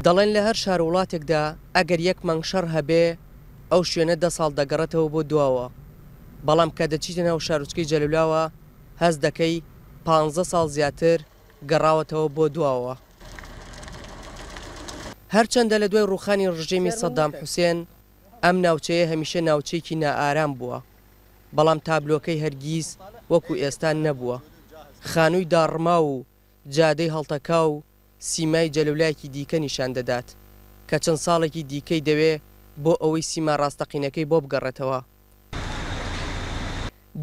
دەڵێن لە هەر شار وڵاتێکدا ئەگەر یەک مانگ شەڕ هەبێ ئەو شوێنە 10 ساڵ دەگەڕێتەوە بۆ دواوە، بەڵام کە دەچیتە ناو شارۆچکەی جەلولاوە هەست دەکەی 15 ساڵ زیاتر گەڕاوەتەوە بۆ دواوە. هەرچەندە لە دوای ڕووخانی ڕژێمی سەدام حوسێن ئەم ناوچەیە هەمیشە ناوچەیەکی نائارام بووە، بەڵام تابلۆکەی هەرگیز وەکو ئێستا نەبووە. خانووی داڕما و جادەی هەڵتەکا و سیمای جەلولایەکی دیکە نیشان دەدات کە چەند ساڵێکی دیکەی دەوێ بۆ ئەوەی سیما ڕاستەقینەکەی بۆ بگەڕێتەوە.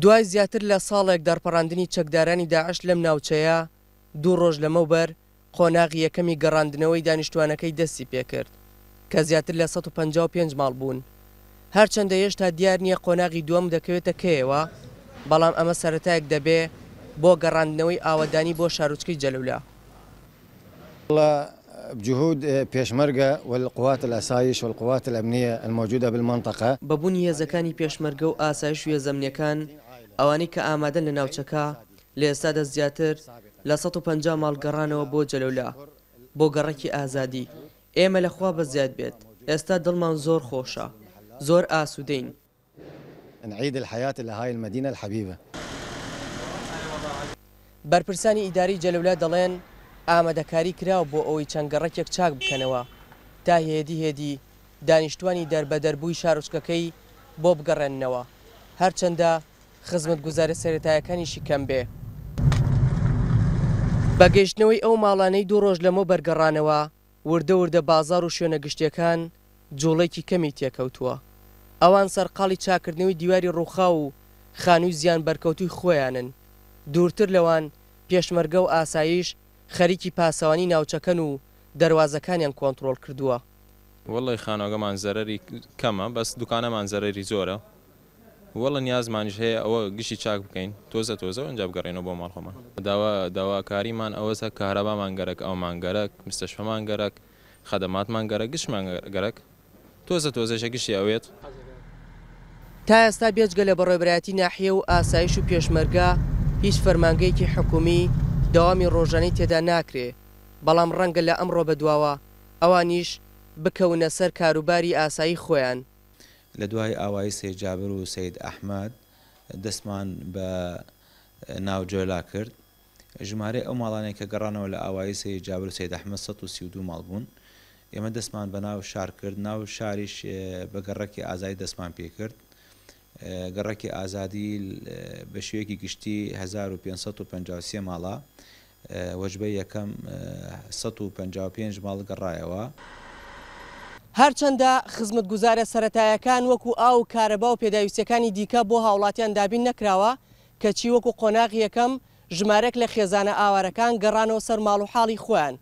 دوای زیاتر لە ساڵێک دەرپەڕاندنی چەکدارانی داعش لەم ناوچەیە 2 ڕۆژ لەمەوبەر قۆناغی یەکەمی گەڕاندنەوەی دانیشتوانەکەی دەستی پێکرد کە زیاتر لە 155 ماڵ بوون. هەرچەندە هێشتا دیار نییە قۆناغی دووەم دەکەوێتە کێوە، بەڵام ئەمە سەرەتایەک دەبێ بۆ گەڕاندنەوەی ئاوەدانی بۆ شارۆچکەی جەلولا. بجهود بيشمركة والقوات الأسايش والقوات الأمنية الموجودة بالمنطقة ببوني هێزەکانی پێشمەرگە و ئاسایش و هێزەمنیەکان ئەوانەی کە ئامادەن لە ناوچەکە لە ئێستادا زیاتر لە 150 ماڵ گەڕانەوە بۆ جەلولا بۆ گەڕێکی ئازادی. ئێمە لەخوا بەزیاد بێت، ئێستا دڵمان زۆر خۆشە، زۆر ئاسوودەین. نعيد الحياة لهاي المدينة الحبيبة. بەرپرسانی ئیداری جەلولا دەڵێن ئامادەکاری کراوە بۆ ئەوەی چەند گەڕێکێک چاک بکەنەوە تا هێدی دانیشتوانی دەربەدەربووی شارۆچکەکەی بۆ بگەڕێننەوە، هەرچەندە خزمەتگوزارە سەرەتایەکانیشی کەم بێ. بەگەیشتنەوەی ئەو ماڵانەی 2 ڕۆژ لەمە بەرگەڕانەوە وردە بازار و شوێنە گشتیەکان جوڵێکی کەمی تێکەوتووە. ئەوان سەرقاڵی چاکردنەوەی دیواری ڕووخا و خانووی زیان بەرکەوتوی خۆیانن. دوورتر لەوان پێشمەرگە و ئاسایش خەریکی پاسەوانی ناوچەکەن و دەواازەکانیان کۆنتترۆل کردووە. وەڵی خانۆگەمان زەرری کەمە، بەس دوکانەمان زەرری زۆرە. وەڵە نیازمانیش هەیە ئەوە گشتی چاک بکەین تۆزە ئەنجا بگەڕێنەوە بۆ ماڵخۆمان. داواکاریمان ئەوەسە کارەبامان گەرەک، ئەومان گەرەک، مستەشفەمان گەرەک، خەدەماتمان گەرەک، گشتمان گەرەک، تۆزەشە گشتی ئەوێت. تا ئێستا بێجگە لە بەڕێبەرایەتی ناحیە و ئاسایش و پێشمەرگە هیچ فەرمانگەیەکی حکومی داوامی ڕۆژانەی تێدا ناکرێ، بەڵام ڕەنگە لە ئەمڕۆ بەدواوە ئەوانیش بکەونە سەر کاروباری ئاسایی خۆیان. لە دوای ئاوایی سید جابر و سید ئەحمەد دەستمان بە ناوجۆلا کرد. ژمارە ئەو ماڵانێک کە گەڕانەوە لە ئاوایی سید جابر و سید ئەحمەد 132 ماڵ بوون. ئێمە دەستمان بە ناو شار کرد، ناو شاریش بە گەڕێکی ئازادی دەستمان پێ کرد. گەڕێکی ئازادی بە شوەیەکی گشتی 1553 ماڵە، وەجبەی یەکەم 155 ماڵ گەڕایەوە. هەرچەندە خزمەتگوزارە سەرەتایەکان وەکو ئاو و کارەبا و پێداویستەکانی دیکە بۆ هاوڵاتیان دابین نەکراوە، کەچی وەکو قۆناغ یەکەم ژمارەك لە خێزانە ئاوارەکان گەڕانەوە سەر ماڵ و حاڵی خۆیان.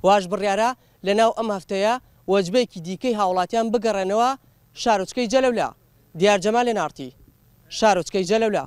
واش بڕیارە لە ناو ئەم هەفتەیە وەجبەیەکی دیکەی هاوڵاتیان بگەڕێنەوە شارۆچکەی جەلەولا. دیار جەمال لێنارتی، شارۆچکەی جەلەولا.